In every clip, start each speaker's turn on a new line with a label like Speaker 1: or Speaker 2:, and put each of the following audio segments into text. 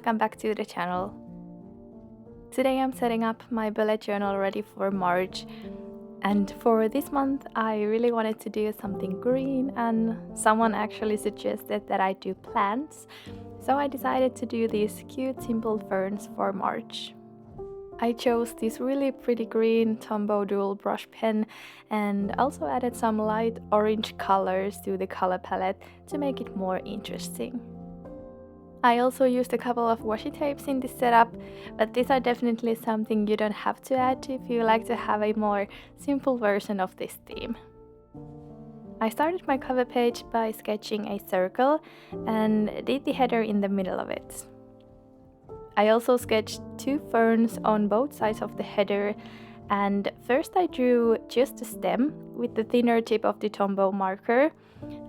Speaker 1: welcome back to the channel. Today I'm setting up my bullet journal ready for March, and for this month I really wanted to do something green, and someone actually suggested that I do plants, so I decided to do these cute simple ferns for March. I chose this really pretty green Tombow dual brush pen and also added some light orange colors to the color palette to make it more interesting. I also used a couple of washi tapes in this setup, but these are definitely something you don't have to add if you like to have a more simple version of this theme. I started my cover page by sketching a circle and did the header in the middle of it. I also sketched two ferns on both sides of the header, and first I drew just the stem with the thinner tip of the Tombow marker,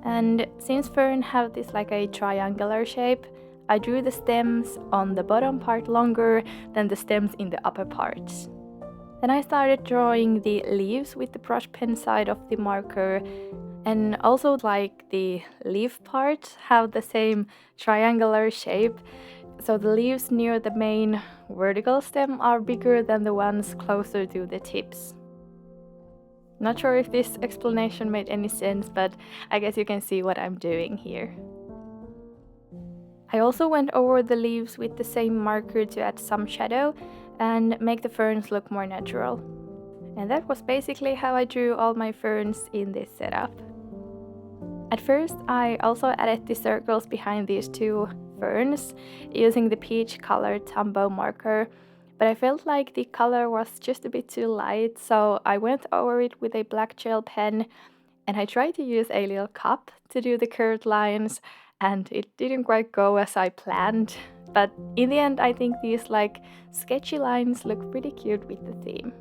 Speaker 1: and since ferns have this like a triangular shape, I drew the stems on the bottom part longer than the stems in the upper parts. Then I started drawing the leaves with the brush pen side of the marker, and also like the leaf parts have the same triangular shape, so the leaves near the main vertical stem are bigger than the ones closer to the tips. Not sure if this explanation made any sense, but I guess you can see what I'm doing here. I also went over the leaves with the same marker to add some shadow and make the ferns look more natural. And that was basically how I drew all my ferns in this setup. At first I also added the circles behind these two ferns using the peach colored Tombow marker, but I felt like the color was just a bit too light, so I went over it with a black gel pen and I tried to use a little cup to do the curved lines, and it didn't quite go as I planned, but in the end I think these like sketchy lines look pretty cute with the theme.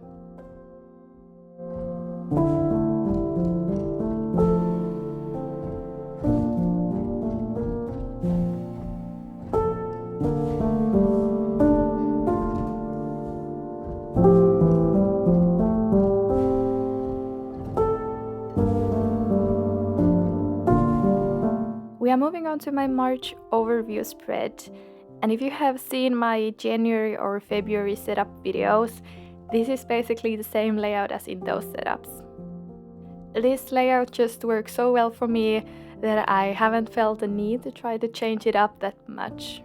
Speaker 1: We are moving on to my March overview spread, and if you have seen my January or February setup videos, this is basically the same layout as in those setups. This layout just works so well for me that I haven't felt the need to try to change it up that much.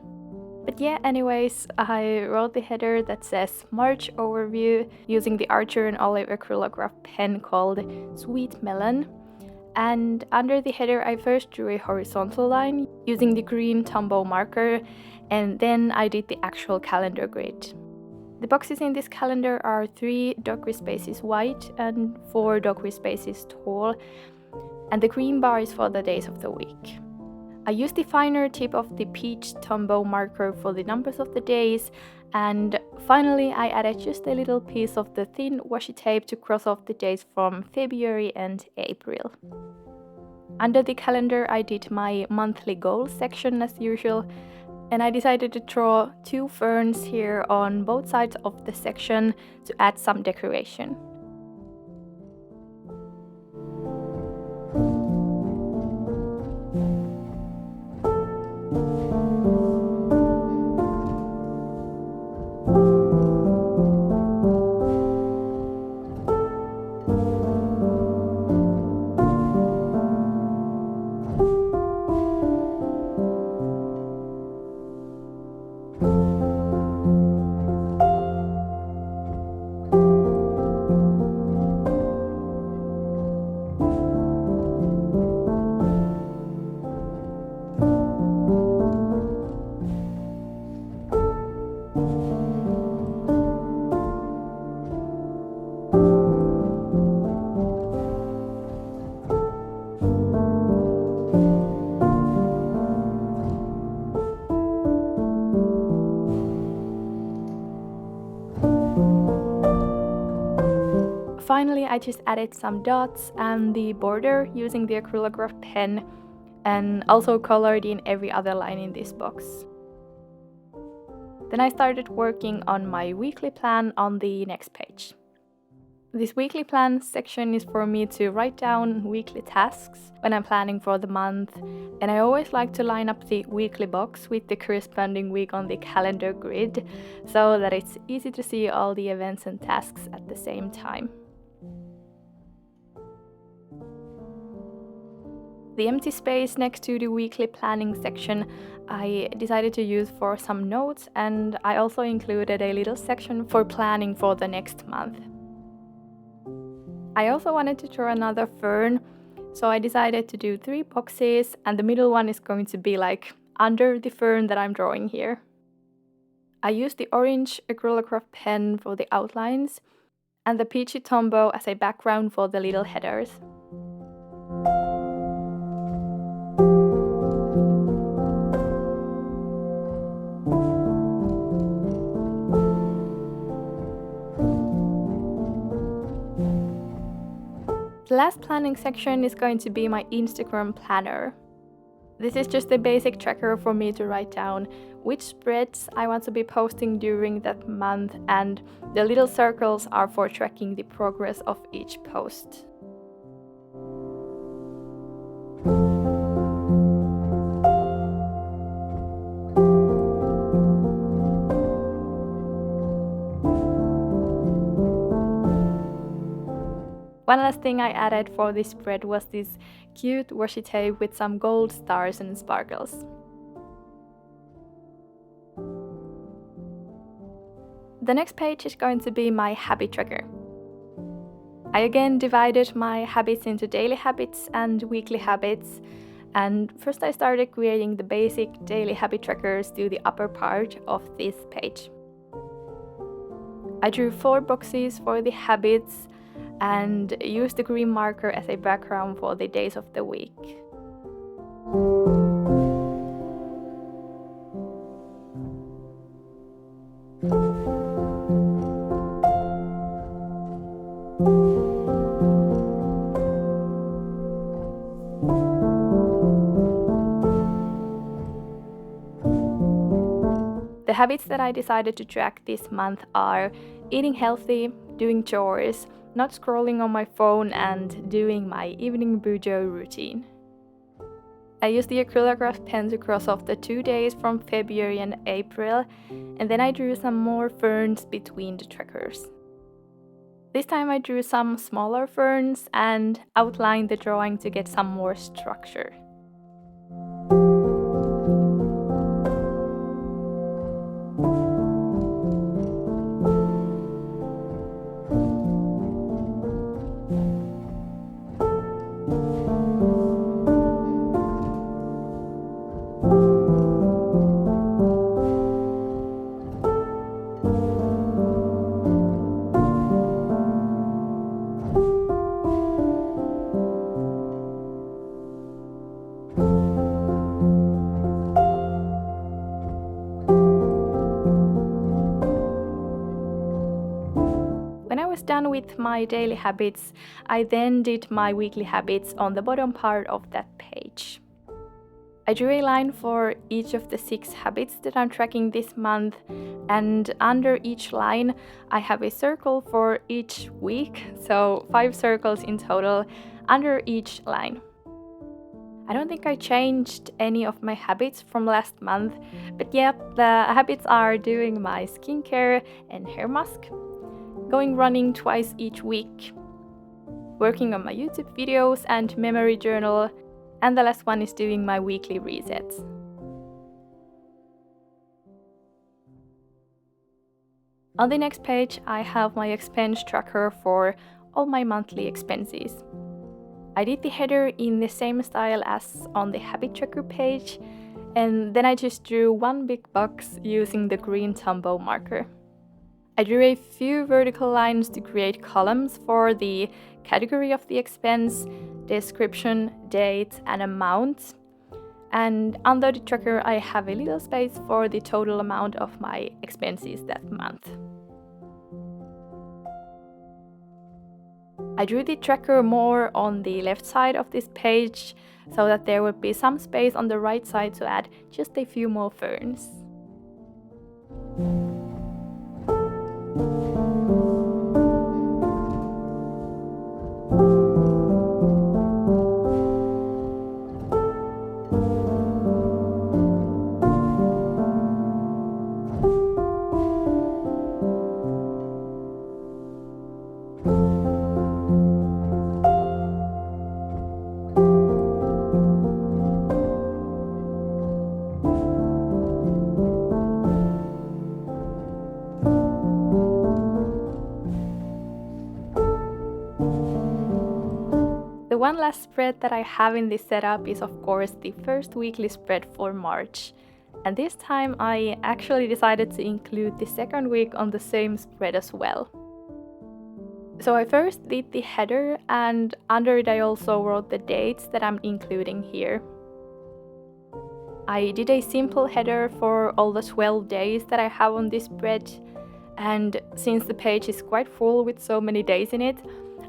Speaker 1: But yeah, anyways, I wrote the header that says March overview using the Archer&Olive acrylograph pen called Sweet Melon. And under the header I first drew a horizontal line using the green Tombow marker, and then I did the actual calendar grid. The boxes in this calendar are 3 document spaces wide and 4 document spaces tall, and the green bar is for the days of the week. I used the finer tip of the peach Tombow marker for the numbers of the days, and finally I added just a little piece of the thin washi tape to cross off the days from February and April. Under the calendar I did my monthly goals section as usual, and I decided to draw 2 ferns here on both sides of the section to add some decoration. Finally, I just added some dots and the border using the acrylograph pen, and also colored in every other line in this box. Then I started working on my weekly plan on the next page. This weekly plan section is for me to write down weekly tasks when I'm planning for the month, and I always like to line up the weekly box with the corresponding week on the calendar grid so that it's easy to see all the events and tasks at the same time. The empty space next to the weekly planning section I decided to use for some notes, and I also included a little section for planning for the next month. I also wanted to draw another fern, so I decided to do 3 boxes, and the middle one is going to be like under the fern that I'm drawing here. I used the orange acrylograph pen for the outlines and the peachy Tombow as a background for the little headers. The last planning section is going to be my Instagram planner. This is just a basic tracker for me to write down which spreads I want to be posting during that month, and the little circles are for tracking the progress of each post. One last thing I added for this spread was this cute washi tape with some gold stars and sparkles. The next page is going to be my habit tracker. I again divided my habits into daily habits and weekly habits, and first I started creating the basic daily habit trackers to the upper part of this page. I drew 4 boxes for the habits and use the green marker as a background for the days of the week. The habits that I decided to track this month are eating healthy, doing chores, not scrolling on my phone, and doing my evening bujo routine. I used the acrylograph pen to cross off the 2 days from February and April, and then I drew some more ferns between the trackers. This time I drew some smaller ferns and outlined the drawing to get some more structure. When I was done with my daily habits, I then did my weekly habits on the bottom part of that page. I drew a line for each of the 6 habits that I'm tracking this month, and under each line I have a circle for each week, so 5 circles in total under each line. I don't think I changed any of my habits from last month, but yeah, the habits are doing my skincare and hair mask, going running twice each week, working on my YouTube videos and memory journal, and the last one is doing my weekly resets. On the next page, I have my expense tracker for all my monthly expenses. I did the header in the same style as on the habit tracker page, and then I just drew one big box using the green Tombow marker. I drew a few vertical lines to create columns for the category of the expense, description, date, and amount. And under the tracker, I have a little space for the total amount of my expenses that month. I drew the tracker more on the left side of this page so that there would be some space on the right side to add just a few more ferns. the one last spread that I have in this setup is of course the first weekly spread for March. And this time I actually decided to include the second week on the same spread as well. So I first did the header, and under it I also wrote the dates that I'm including here. I did a simple header for all the 12 days that I have on this spread, and since the page is quite full with so many days in it,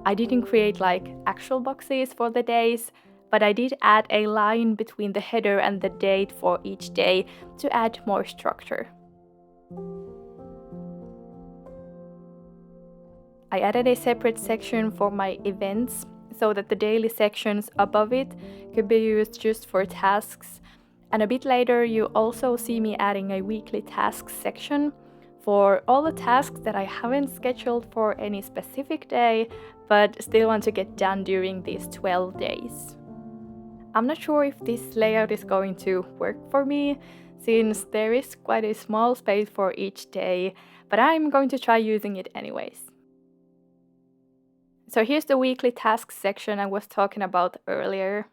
Speaker 1: I didn't create like actual boxes for the days, but I did add a line between the header and the date for each day to add more structure. I added a separate section for my events so that the daily sections above it could be used just for tasks. And a bit later you also see me adding a weekly tasks section for all the tasks that I haven't scheduled for any specific day, but still want to get done during these 12 days. I'm not sure if this layout is going to work for me, since there is quite a small space for each day, but I'm going to try using it anyways. So here's the weekly tasks section I was talking about earlier.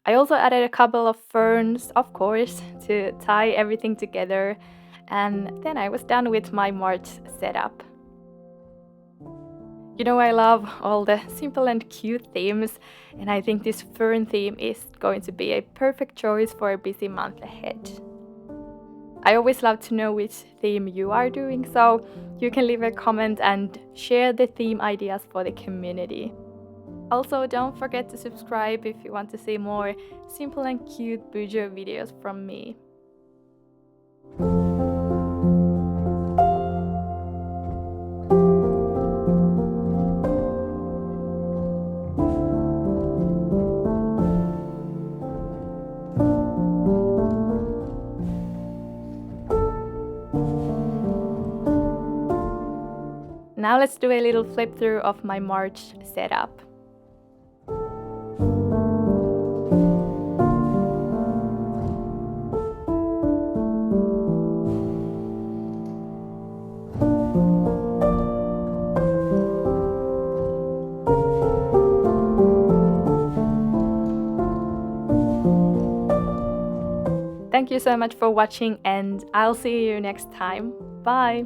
Speaker 1: I also added a couple of ferns, of course, to tie everything together, and then I was done with my March setup. You know, I love all the simple and cute themes, and I think this fern theme is going to be a perfect choice for a busy month ahead. I always love to know which theme you are doing, so you can leave a comment and share the theme ideas for the community. Also, don't forget to subscribe if you want to see more simple and cute Bujo videos from me. Now let's do a little flip through of my March setup. Thank you so much for watching, and I'll see you next time. Bye!